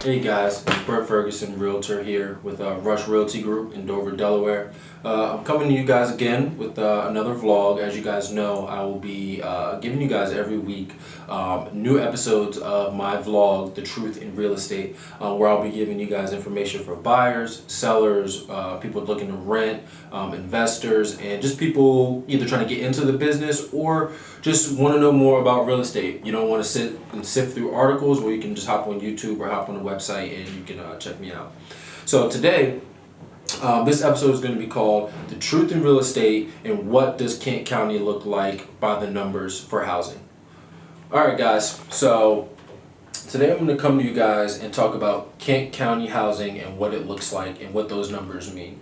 Hey guys, it's Bert Ferguson, Realtor here with Rush Realty Group in Dover, Delaware. I'm coming to you guys again with another vlog. As you guys know, I will be giving you guys every week new episodes of my vlog, The Truth in Real Estate, where I'll be giving you guys information for buyers, sellers, people looking to rent, investors, and just people either trying to get into the business or just want to know more about real estate. You don't want to sit and sift through articles, where you can just hop on YouTube or hop on the website and you can check me out. So today, this episode is going to be called The Truth in Real Estate and What Does Kent County Look Like by the Numbers for Housing. Alright guys, so today I'm going to come to you guys and talk about Kent County housing and what it looks like and what those numbers mean.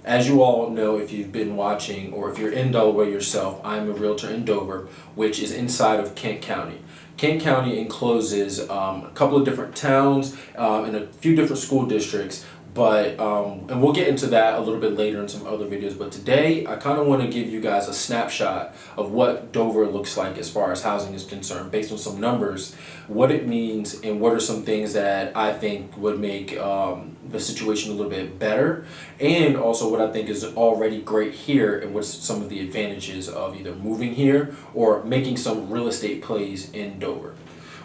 As you all know, if you've been watching or if you're in Delaware yourself, I'm a realtor in Dover, which is inside of Kent County. Kent County encloses a couple of different towns and a few different school districts, but and we'll get into that a little bit later in some other videos. But today, I kind of want to give you guys a snapshot of what Dover looks like as far as housing is concerned, based on some numbers, what it means, and what are some things that I think would make the situation a little bit better, and also what I think is already great here, and what's some of the advantages of either moving here or making some real estate plays in Dover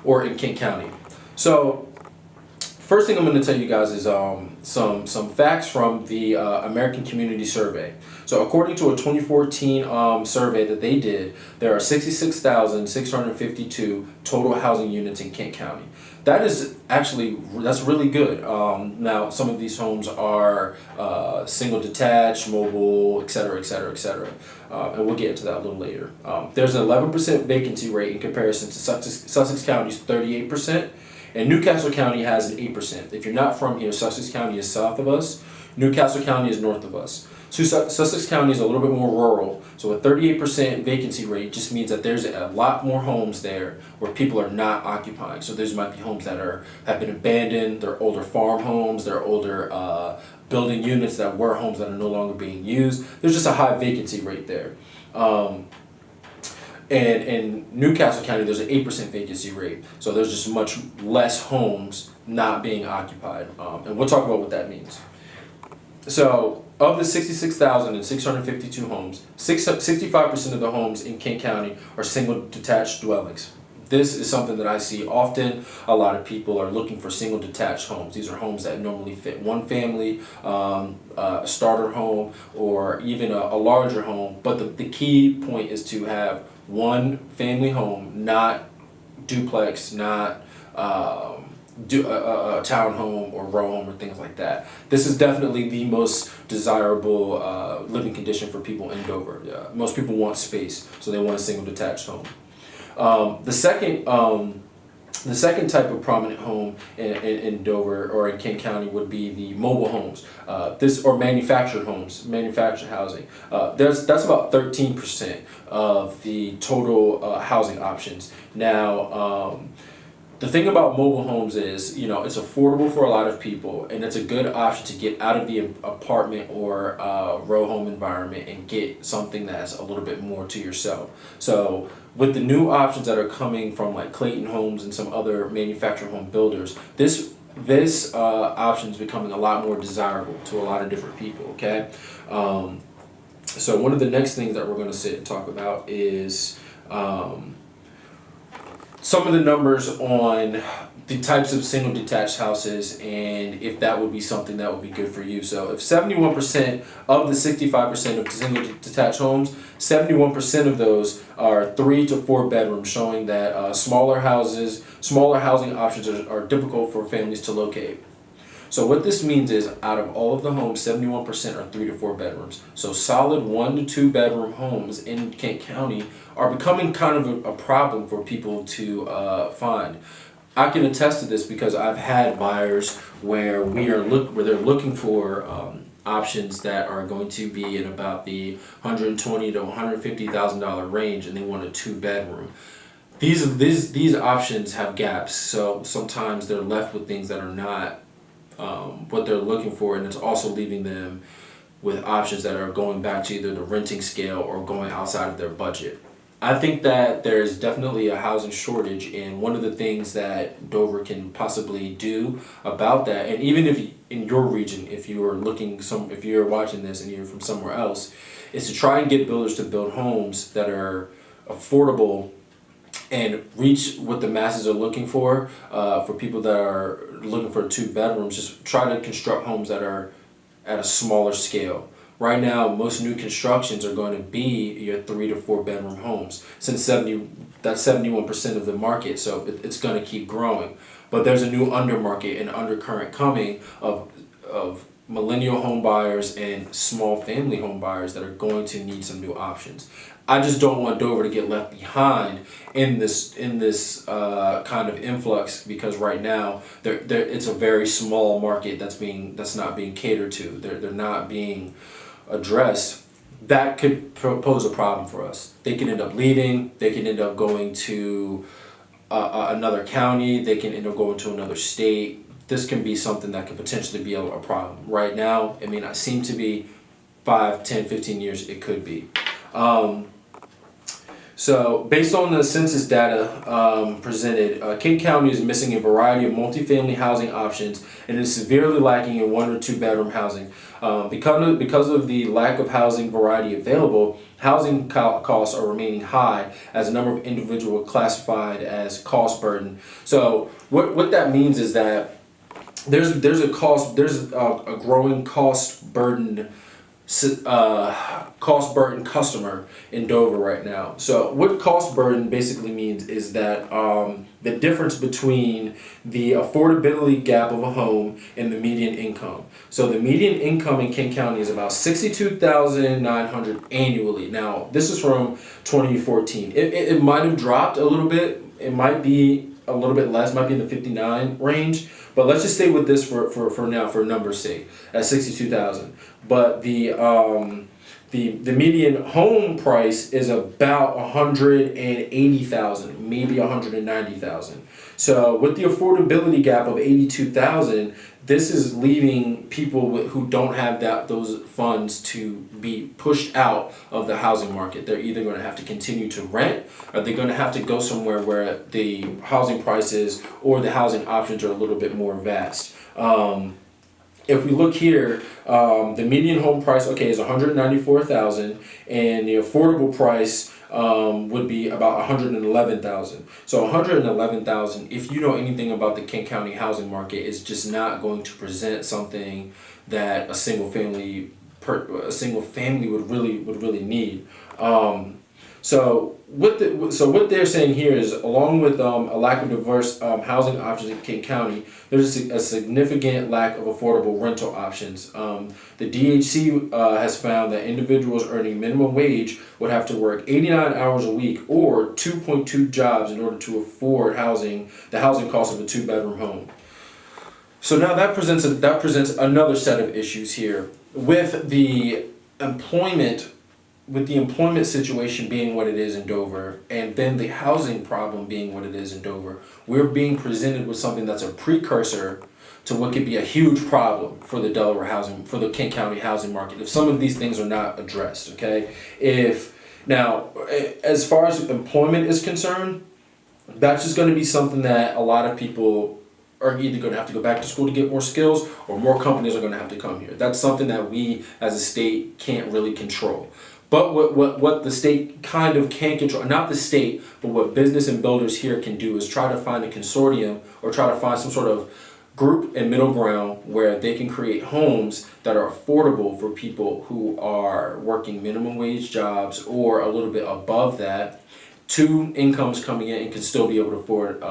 or in Kent County. So first thing I'm going to tell you guys is some facts from the American Community Survey. So according to a 2014 survey that they did, there are 66,652 total housing units in Kent County. That is actually, that's really good. Now, some of these homes are single detached, mobile, etc., etc., etc. And we'll get into that a little later. There's an 11% vacancy rate in comparison to Sussex County's 38%. And Newcastle County has an 8%. If you're not from here, Sussex County is south of us. Newcastle County is north of us. So Sussex County is a little bit more rural. So a 38% vacancy rate just means that there's a lot more homes there where people are not occupying. So these might be homes that have been abandoned. They're older farm homes. They're older building units that were homes that are no longer being used. There's just a high vacancy rate there. And in Newcastle County, there's an 8% vacancy rate. So there's just much less homes not being occupied. And we'll talk about what that means. So of the 66,652 homes, 65% of the homes in Kent County are single detached dwellings. This is something that I see often. A lot of people are looking for single detached homes. These are homes that normally fit one family, a starter home, or even a larger home. But the key point is to have one family home, not duplex, not a townhome or row home or things like that. This is definitely the most desirable living condition for people in Dover. Most people want space, so they want a single detached home. The second type of prominent home in Dover or in Kent County would be the mobile homes, or manufactured homes, manufactured housing. That's about 13% of the total housing options. Now, the thing about mobile homes is, it's affordable for a lot of people, and it's a good option to get out of the apartment or row home environment and get something that's a little bit more to yourself. So with the new options that are coming from like Clayton Homes and some other manufactured home builders, this option is becoming a lot more desirable to a lot of different people, okay? So one of the next things that we're going to sit and talk about is some of the numbers on the types of single detached houses and if that would be something that would be good for you. So if 71% of the 65% of single detached homes, 71% of those are 3 to 4 bedrooms, showing that smaller housing options are difficult for families to locate. So what this means is, out of all of the homes, 71% are 3 to 4 bedrooms. So solid 1 to 2 bedroom homes in Kent County are becoming kind of a problem for people to find. I can attest to this because I've had buyers where they're looking for options that are going to be in about the $120,000 to $150,000 range, and they want a 2 bedroom. These options have gaps, so sometimes they're left with things that are not what they're looking for, and it's also leaving them with options that are going back to either the renting scale or going outside of their budget. I think that there's definitely a housing shortage, and one of the things that Dover can possibly do about that, and even if in your region, if if you're watching this and you're from somewhere else, is to try and get builders to build homes that are affordable and reach what the masses are looking for people that are looking for 2 bedrooms. Just try to construct homes that are at a smaller scale. Right now, most new constructions are going to be your 3 to 4 bedroom homes. Since that's 71% of the market, so it's going to keep growing. But there's a new undermarket and undercurrent coming of millennial home buyers and small family home buyers that are going to need some new options. I just don't want Dover to get left behind in this kind of influx, because right now it's a very small market that's not being catered to. They're not being addressed. That could pose a problem for us. They can end up leaving. They can end up going to another county. They can end up going to another state. This can be something that could potentially be a problem. Right now, it may not seem to be. 5, 10, 15 years, it could be. So, based on the census data presented, King County is missing a variety of multifamily housing options and is severely lacking in 1 or 2 bedroom housing. Because of the lack of housing variety available, housing costs are remaining high as the number of individuals classified as cost burden. So, what that means is that there's a growing cost burden customer in Dover right now. So what cost burden basically means is that the difference between the affordability gap of a home and the median income. So the median income in King County is about $62,900 annually. Now this is from 2014. It might have dropped a little bit. It might be a little bit less, might be in the 59 range. But let's just stay with this for now, for numbers' sake, at 62,000. But the median home price is about 180,000, maybe 190,000. So with the affordability gap of 82,000, this is leaving people who don't have those funds to be pushed out of the housing market. They're either going to have to continue to rent, or they're going to have to go somewhere where the housing prices or the housing options are a little bit more vast. If we look here, the median home price, is 194,000, and the affordable price would be about 111,000. So 111,000, if you know anything about the King County housing market, is just not going to present something that a single family would really need. So what they're saying here is, along with a lack of diverse housing options in King County, there's a significant lack of affordable rental options. The DHC has found that individuals earning minimum wage would have to work 89 hours a week or 2.2 jobs in order to afford the housing cost of a 2-bedroom home. So now that presents another set of issues here with the employment situation being what it is in Dover, and then the housing problem being what it is in Dover. We're being presented with something that's a precursor to what could be a huge problem for the King County housing market if some of these things are not addressed. Okay, as far as employment is concerned, that's just going to be something that a lot of people are either going to have to go back to school to get more skills, or more companies are going to have to come here. That's something that we as a state can't really control. But what the state kind of can control, not the state, but what business and builders here can do, is try to find a consortium or try to find some sort of group and middle ground where they can create homes that are affordable for people who are working minimum wage jobs or a little bit above that, 2 incomes coming in, and can still be able to afford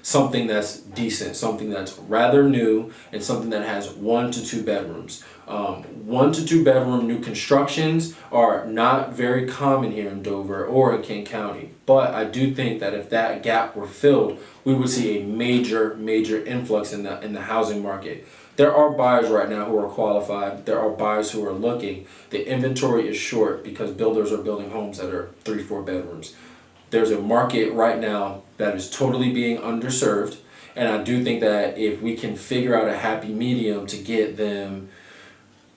something that's decent, something that's rather new, and something that has 1 to 2 bedrooms. 1 to 2 bedroom new constructions are not very common here in Dover or in King County. But I do think that if that gap were filled, we would see a major influx in the housing market. There are buyers right now who are qualified. There are buyers who are looking. The inventory is short because builders are building homes that are 3, 4 bedrooms. There's a market right now that is totally being underserved, and I do think that if we can figure out a happy medium to get them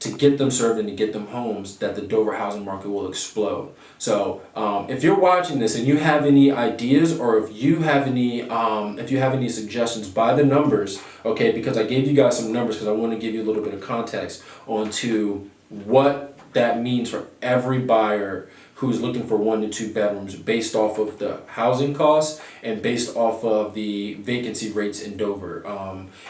to get them served and to get them homes, that the Dover housing market will explode. So if you're watching this and you have any ideas, or if you have any suggestions by the numbers, okay, because I gave you guys some numbers because I want to give you a little bit of context onto what that means for every buyer who's looking for 1 to 2 bedrooms based off of the housing costs and based off of the vacancy rates in Dover.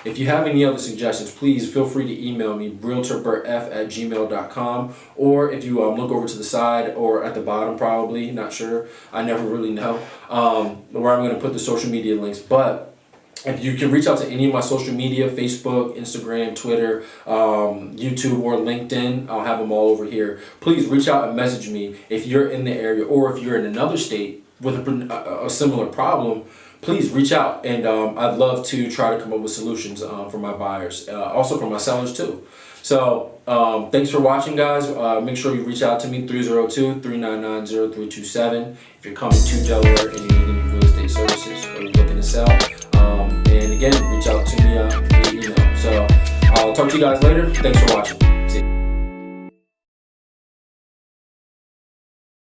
If you have any other suggestions, please feel free to email me, realtorbertf@gmail.com, or if you look over to the side or at the bottom, probably, not sure, I never really know, where I'm going to put the social media links. But if you can reach out to any of my social media, Facebook, Instagram, Twitter, YouTube, or LinkedIn, I'll have them all over here. Please reach out and message me if you're in the area, or if you're in another state with a similar problem. Please reach out, and I'd love to try to come up with solutions for my buyers, also for my sellers too. So thanks for watching, guys. Make sure you reach out to me, 302-399-0327, if you're coming to Delaware and you need any real estate services or you're looking to sell. And again, reach out to me via email. So I'll talk to you guys later. Thanks for watching.